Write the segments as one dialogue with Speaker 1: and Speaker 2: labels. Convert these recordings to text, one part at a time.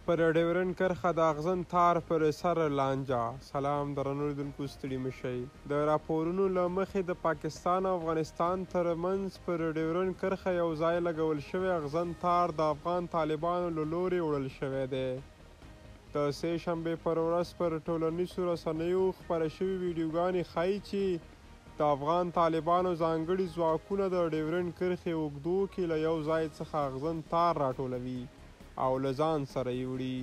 Speaker 1: پر ډیورنډ کرښه د اغزن تار پر سر لانجه. سلام درنو لیدونکو، ستړي مه شئ. د راپورونو له مخې د پاکستان او افغانستان ترمنځ پر ډیورنډ کرښه یو ځای لګول شوی اغزن تار د افغان طالبانو له لورې وړل شوی دی. د سه شنبې پر ورځ پر ټولنیزو رسنیو خپره شوې ویډیوګانې ښایي چې د افغان طالبانو ځانګړي ځواکونه د ډیورنډ کرښې اوږدو کې له یو ځای څخه اغزن تار راټولوي او له ځان سره یې وړي.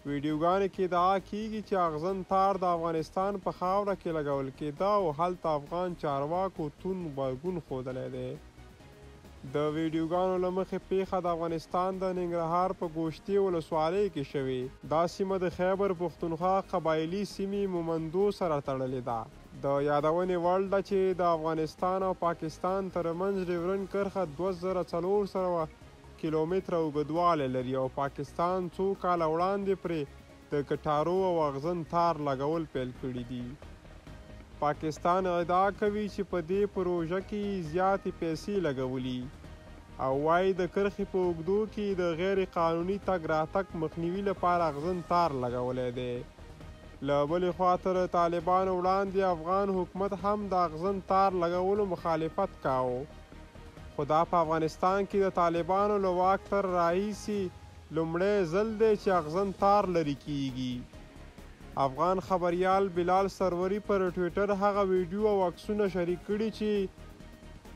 Speaker 1: ویډیوګانو کې ادعا کیږي چې اغزن تار د افغانستان په خاوره کې لګول کېده او هلته افغان چارواکو توند غبرګون ښودلی دی. د ویډیوګانو له مخې پیښه د افغانستان د ننګرهار په ګوشتې ولسوالۍ کې شوې. دا سیمه د خیبر پښتونخوا قبایلي سیمې مومندو سره تړلې ده. د یادونې وړ ده چې د افغانستان او پاکستان ترمنځ ډیورنډ کرښه 2400 کیلومتره اوږدوالی لري او پاکستان څو کاله وړاندې پرې د کټارو او اغزن تار لګول پیل کړي دي. پاکستان ادعا کوي چې په دې پروژه کې زیاتې پیسې لګولي او وایي د کرښې په اوږدو کې د غیر قانوني تګ راتګ مخنیوي لپاره اغزن تار لګولی دی. له بلې خوا تر طالبانو وړاندې افغان حکومت هم د اغزن تار لګولو مخالفت کاوه، خو دا په افغانستان کې د طالبانو له واک تر راهیسې لومړی ځل دی چې اغزن تار لرې کیږي. افغان خبریال بلال سروری پر ټویټر هغه ویډیو او عکسونه شریک کړي چې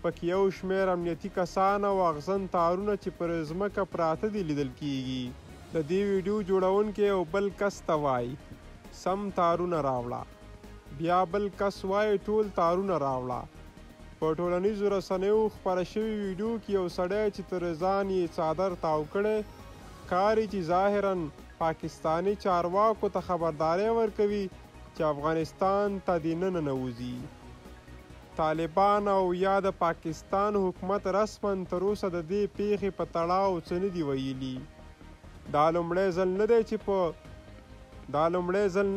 Speaker 1: پکې یو شمېر امنیتي کسان او اغزن تارونه چې پر ځمکه پراته دي لیدل کیږي. د دې ویډیو جوړونکی یو بل کس ته وایي سم تارونه راوړه، بیا بل کس وایي ټول تارونه راوړه. په ټولنیزو رسنیو خپره شوي ویډیو کې یو سړی چې تر ځان یې څادر تاو کړی ښکاري چې ظاهراً پاکستاني چارواکو ته خبرداری ورکوي چې افغانستان ته دې نه ننوځي. طالبان او یا د پاکستان حکومت رسما تر اوسه د دې پیښې په تړاو څه نه دي ویلي. دا لومړی ځل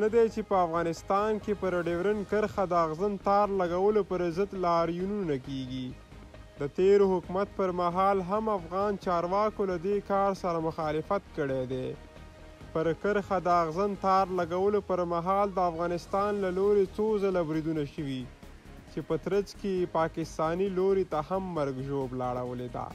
Speaker 1: نه دی چې په افغانستان کې پر ډیورنډ کرښه د اغزن تار لګولو پر ضد لاریونونه کیږي. د تیر حکومت پر مهال هم افغان چارواکو له دې کار سره مخالفت کړی دی. پر کرښه د اغزن تار لګولو پر مهال د افغانستان له لوري څو ځله بریدونه شوي چې په ترڅ کې پاکستاني لوري ته هم مرګ ژوبله اړولې ده.